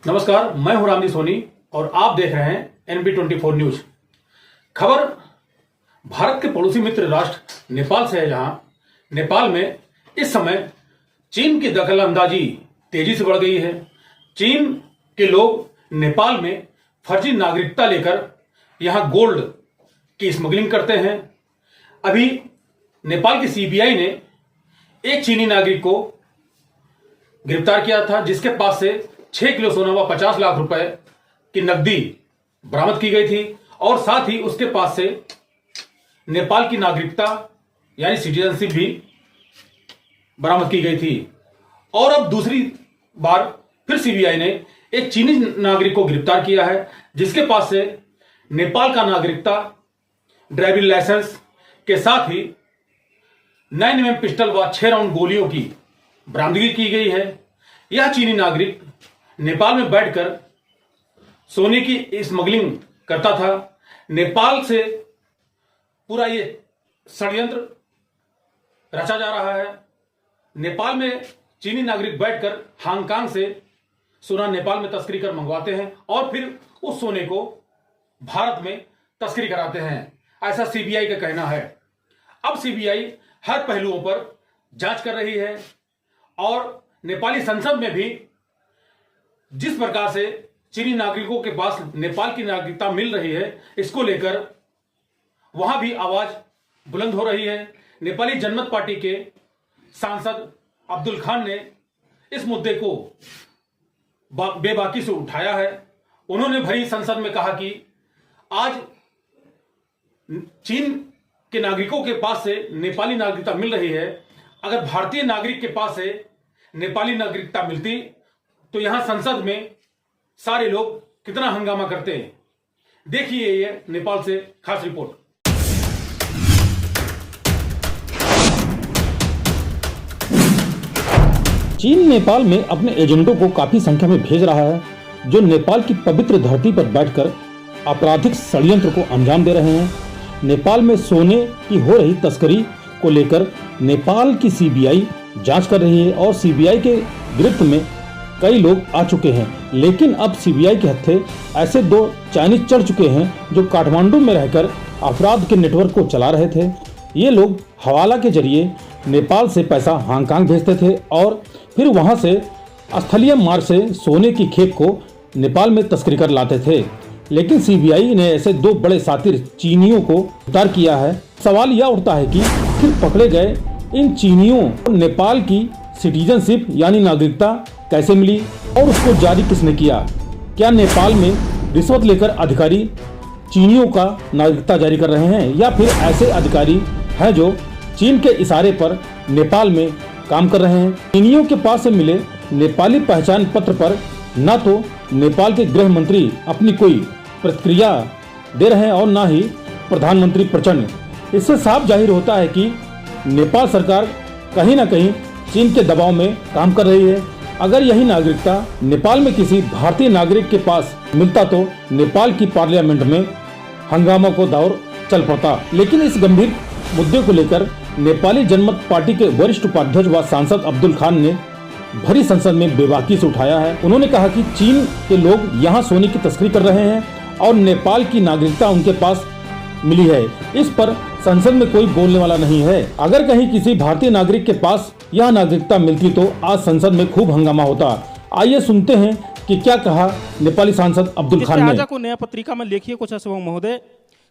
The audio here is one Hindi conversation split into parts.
नमस्कार, मैं हूं रामजी सोनी और आप देख रहे हैं NB24 न्यूज। खबर भारत के पड़ोसी मित्र राष्ट्र नेपाल से है, जहां नेपाल में इस समय चीन की दखलंदाजी तेजी से बढ़ गई है। चीन के लोग नेपाल में फर्जी नागरिकता लेकर यहां गोल्ड की स्मगलिंग करते हैं। अभी नेपाल की सीबीआई ने एक चीनी नागरिक को गिरफ्तार किया था, जिसके पास से 6 किलो सोना व 50 लाख रुपए की नकदी बरामद की गई थी और साथ ही उसके पास से नेपाल की नागरिकता यानी सिटीजनशिप भी बरामद की गई थी। और अब दूसरी बार फिर सीबीआई ने एक चीनी नागरिक को गिरफ्तार किया है, जिसके पास से नेपाल का नागरिकता, ड्राइविंग लाइसेंस के साथ ही 9mm पिस्टल व 6 राउंड गोलियों की बरामदगी की गई है। यह चीनी नागरिक नेपाल में बैठकर सोने की स्मगलिंग करता था। नेपाल से पूरा ये षड्यंत्र रचा जा रहा है। नेपाल में चीनी नागरिक बैठकर हांगकांग से सोना नेपाल में तस्करी कर मंगवाते हैं और फिर उस सोने को भारत में तस्करी कराते हैं, ऐसा सीबीआई का कहना है। अब सीबीआई हर पहलुओं पर जांच कर रही है और नेपाली संसद में भी जिस प्रकार से चीनी नागरिकों के पास नेपाल की नागरिकता मिल रही है, इसको लेकर वहां भी आवाज बुलंद हो रही है। नेपाली जनमत पार्टी के सांसद अब्दुल खान ने इस मुद्दे को बेबाकी से उठाया है। उन्होंने भरी संसद में कहा कि आज चीन के नागरिकों के पास से नेपाली नागरिकता मिल रही है, अगर भारतीय नागरिक के पास से नेपाली नागरिकता मिलती तो यहां संसद में सारे लोग कितना हंगामा करते हैं। देखिए ये नेपाल से खास रिपोर्ट। चीन नेपाल में अपने एजेंटों को काफी संख्या में भेज रहा है, जो नेपाल की पवित्र धरती पर बैठकर आपराधिक षड्यंत्र को अंजाम दे रहे हैं। नेपाल में सोने की हो रही तस्करी को लेकर नेपाल की सीबीआई जांच कर रही है और सीबीआई के गिरफ्त में कई लोग आ चुके हैं। लेकिन अब सीबीआई के हत्थे ऐसे 2 चाइनीज चढ़ चुके हैं जो काठमांडू में रहकर अपराध के नेटवर्क को चला रहे थे। ये लोग हवाला के जरिए नेपाल से पैसा हांगकांग भेजते थे और फिर वहां से स्थलीय मार्ग से सोने की खेप को नेपाल में तस्करी कर लाते थे। लेकिन सीबीआई ने ऐसे 2 बड़े सातिर चीनियों को गिरफ्तार किया है। सवाल यह उठता है कि फिर पकड़े गए इन चीनियों को नेपाल की सिटीजनशिप यानी नागरिकता कैसे मिली और उसको जारी किसने किया? क्या नेपाल में रिश्वत लेकर अधिकारी चीनियों का नागरिकता जारी कर रहे हैं या फिर ऐसे अधिकारी हैं जो चीन के इशारे पर नेपाल में काम कर रहे हैं? चीनियों के पास से मिले नेपाली पहचान पत्र पर न तो नेपाल के गृह मंत्री अपनी कोई प्रतिक्रिया दे रहे हैं और न ही प्रधानमंत्री प्रचंड। इससे साफ जाहिर होता है कि नेपाल सरकार कहीं न कहीं चीन के दबाव में काम कर रही है। अगर यही नागरिकता नेपाल में किसी भारतीय नागरिक के पास मिलता तो नेपाल की पार्लियामेंट में हंगामा को दौर चल पड़ता। लेकिन इस गंभीर मुद्दे को लेकर नेपाली जनमत पार्टी के वरिष्ठ उपाध्यक्ष व सांसद अब्दुल खान ने भरी संसद में बेबाकी से उठाया है। उन्होंने कहा कि चीन के लोग यहाँ सोने की तस्करी कर रहे हैं और नेपाल की नागरिकता उनके पास मिली है। इस पर संसद में कोई बोलने वाला नहीं है। अगर कहीं किसी भारतीय नागरिक के पास यह नागरिकता मिलती तो आज संसद में खूब हंगामा होता। आइए सुनते हैं कि क्या कहा नेपाली सांसद अब्दुल खान ने। को नया पत्रिका में लेखिएको छ महोदय,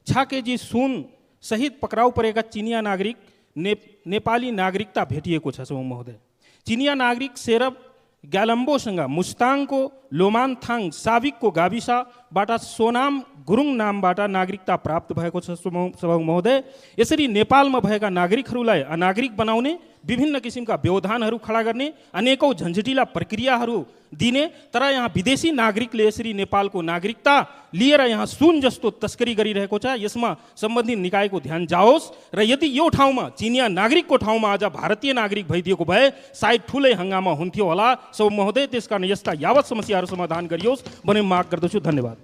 6 केजी सुन सहित पक्राउ परेका चिनिया नागरिक नेपाली नागरिकता भेटिएको छ महोदय। चिनिया नागरिक सेरब ग्यालम्बोसँग मुस्ताङको लोमानथाङ साबिकको गाविसबाट सोनाम गुरुङ नामबाट नागरिकता प्राप्त भएको छ महोदय। यसरी नेपालमा भएका नागरिकहरूलाई अनागरिक बनाउने, विभिन्न किसिमका व्यवधानहरू खडा गर्ने, अनेकौं झन्झटिला प्रक्रियाहरू दिने, तर यहाँ विदेशी नागरिकले यसरी नेपालको नागरिकता लिएर यहाँ सुन जस्तो तस्करी गरिरहेको छ। यसमा सम्बन्धित निकायको ध्यान जाओस् र यदि यो ठाउँमा चिनिया नागरिकको ठाउँमा आज भारतीय नागरिक भइदिएको भए सायद ठुलै हंगामा हुन्थ्यो होला महोदय। त्यसकारण यस्ता यावत समस्याहरू समाधान गरियोस् भन्ने माग गर्दछु। धन्यवाद।